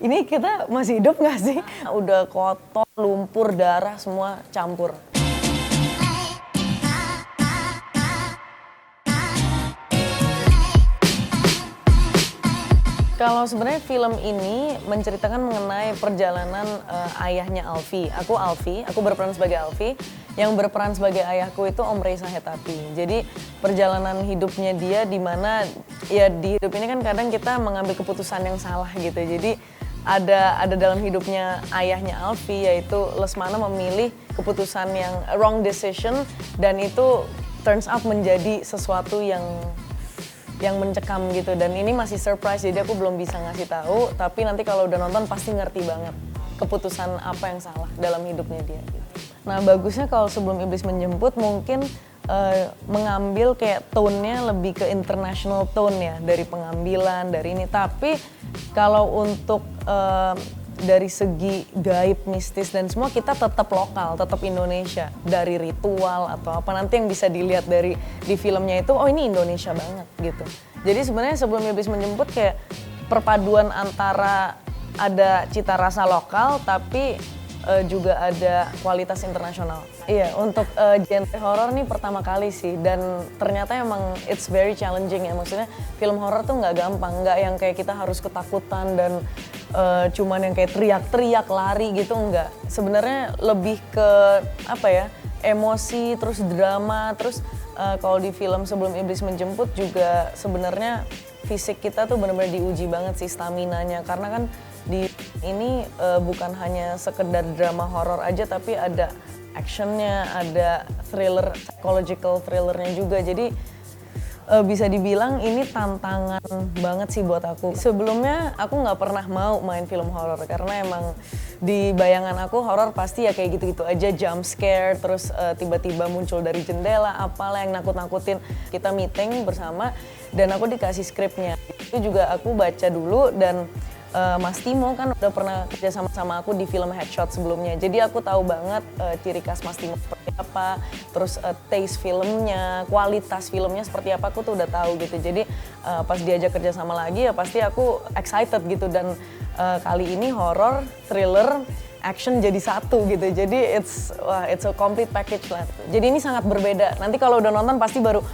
ini kita masih hidup nggak sih? Udah kotor, lumpur, darah semua campur. Kalau sebenarnya film ini menceritakan mengenai perjalanan ayahnya Alfie. Aku berperan sebagai Alfie. Yang berperan sebagai ayahku itu Om Reza Hetapi. Jadi perjalanan hidupnya dia di mana ya di hidup ini kan kadang kita mengambil keputusan yang salah gitu. Jadi ada dalam hidupnya ayahnya Alfie yaitu Lesmana memilih keputusan yang wrong decision dan itu turns out menjadi sesuatu yang mencekam gitu dan ini masih surprise jadi aku belum bisa ngasih tahu tapi nanti kalau udah nonton pasti ngerti banget keputusan apa yang salah dalam hidupnya dia gitu. Nah bagusnya kalau Sebelum Iblis Menjemput mungkin mengambil kayak tone-nya lebih ke international tone ya dari pengambilan dari ini tapi kalau untuk dari segi gaib, mistis dan semua kita tetap lokal, tetap Indonesia. Dari ritual atau apa nanti yang bisa dilihat di filmnya itu, oh ini Indonesia banget gitu. Jadi sebenarnya Sebelum Iblis Menjemput kayak perpaduan antara ada cita rasa lokal tapi juga ada kualitas internasional. Iya, untuk genre horor nih pertama kali sih dan ternyata emang it's very challenging ya. Maksudnya film horor tuh nggak gampang, nggak yang kayak kita harus ketakutan dan cuman yang kayak teriak-teriak, lari gitu enggak. Sebenarnya lebih ke apa ya, emosi, terus drama, terus kalau di film Sebelum Iblis Menjemput juga sebenarnya fisik kita tuh benar-benar diuji banget sih staminanya karena kan di ini bukan hanya sekedar drama horor aja tapi ada actionnya, ada thriller, psychological thrillernya juga. Jadi bisa dibilang ini tantangan banget sih buat aku. Sebelumnya aku nggak pernah mau main film horor karena emang di bayangan aku horor pasti ya kayak gitu-gitu aja, jump scare, terus tiba-tiba muncul dari jendela, apalah yang nakut-nakutin. Kita meeting bersama dan aku dikasih skripnya. Itu juga aku baca dulu dan Mas Timo kan udah pernah kerja sama aku di film Headshot sebelumnya. Jadi aku tahu banget ciri khas Mas Timo seperti apa, terus taste filmnya, kualitas filmnya seperti apa aku tuh udah tahu gitu. Jadi pas diajak kerja sama lagi ya pasti aku excited gitu dan kali ini horror, thriller, action jadi satu gitu. Jadi it's a complete package lah. Jadi ini sangat berbeda. Nanti kalau udah nonton pasti baru,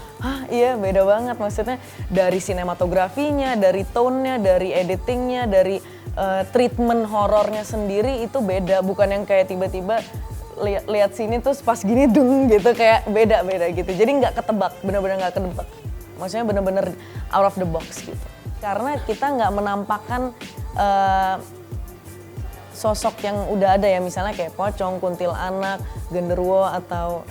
iya beda banget. Maksudnya dari sinematografinya, dari tone-nya, dari editingnya, dari treatment horornya sendiri itu beda. Bukan yang kayak tiba-tiba lihat sini terus pas gini dung gitu kayak beda gitu. Jadi nggak ketebak, benar-benar nggak ketebak. Maksudnya benar-benar out of the box gitu. Karena kita nggak menampakkan sosok yang udah ada ya misalnya kayak pocong, kuntilanak, genderuwo atau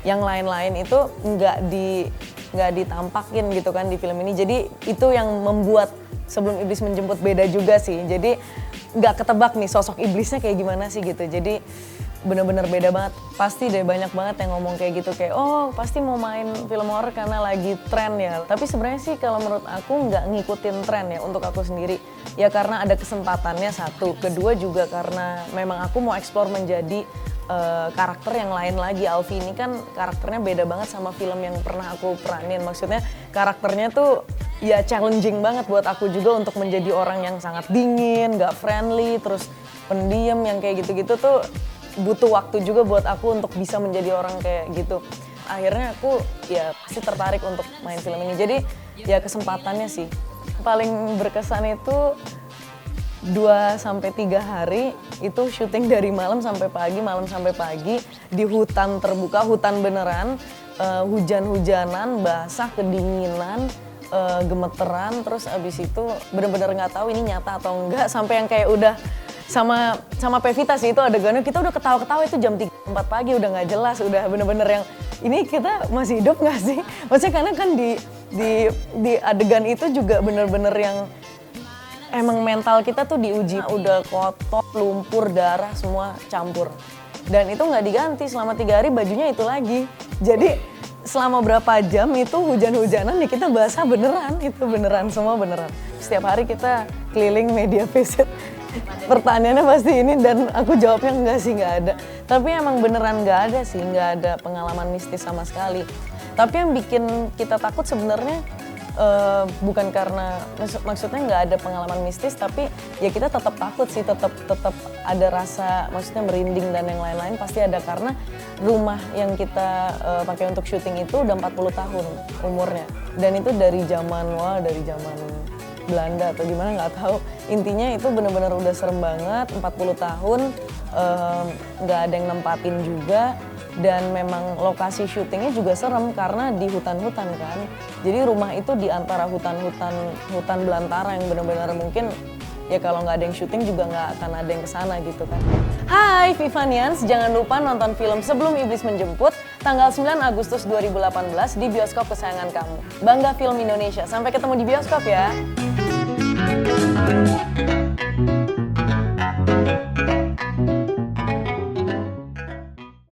yang lain-lain itu nggak ditampakin gitu kan di film ini. Jadi itu yang membuat Sebelum Iblis Menjemput beda juga sih. Jadi nggak ketebak nih sosok iblisnya kayak gimana sih gitu. Jadi bener-bener beda banget. Pasti deh banyak banget yang ngomong kayak gitu kayak oh pasti mau main film horor karena lagi tren ya. Tapi sebenarnya sih kalau menurut aku nggak ngikutin tren ya untuk aku sendiri. Ya karena ada kesempatannya satu. Kedua juga karena memang aku mau explore menjadi karakter yang lain lagi. Alfie ini kan karakternya beda banget sama film yang pernah aku peranin. Maksudnya karakternya tuh ya challenging banget buat aku juga untuk menjadi orang yang sangat dingin, nggak friendly, terus pendiam yang kayak gitu-gitu tuh butuh waktu juga buat aku untuk bisa menjadi orang kayak gitu. Akhirnya aku ya pasti tertarik untuk main film ini. Jadi ya kesempatannya sih. Paling berkesan itu 2-3 hari itu syuting dari malam sampai pagi di hutan terbuka, hutan beneran, hujan-hujanan, basah, kedinginan, gemeteran, terus abis itu bener-bener nggak tahu ini nyata atau enggak sampai yang kayak udah sama Pevita sih itu adegannya kita udah ketawa-ketawa itu jam 3-4 pagi udah nggak jelas, udah bener-bener yang ini kita masih hidup nggak sih? Maksudnya karena kan di adegan itu juga bener-bener yang emang mental kita tuh diuji, udah kotor, lumpur, darah semua campur dan itu nggak diganti selama 3 hari bajunya itu lagi. Jadi selama berapa jam itu hujan-hujanan ya kita basah beneran, itu beneran semua beneran. Setiap hari kita keliling media visit. Pertanyaannya pasti ini dan aku jawabnya enggak sih, enggak ada. Tapi emang beneran enggak ada sih, enggak ada pengalaman mistis sama sekali. Tapi yang bikin kita takut sebenarnya bukan karena maksudnya nggak ada pengalaman mistis, tapi ya kita tetap takut sih, tetap ada rasa maksudnya merinding dan yang lain-lain pasti ada, karena rumah yang kita pakai untuk syuting itu udah 40 tahun umurnya, dan itu dari zaman Belanda atau gimana nggak tahu. Intinya itu benar-benar udah serem banget, 40 tahun nggak ada yang nempatin juga, dan memang lokasi syutingnya juga serem karena di hutan-hutan kan. Jadi rumah itu di antara hutan belantara yang benar-benar mungkin ya kalau nggak ada yang syuting juga nggak akan ada yang kesana gitu kan. Hai Vivanians, jangan lupa nonton film Sebelum Iblis Menjemput tanggal 9 Agustus 2018 di bioskop kesayangan kamu. Bangga Film Indonesia, sampai ketemu di bioskop ya.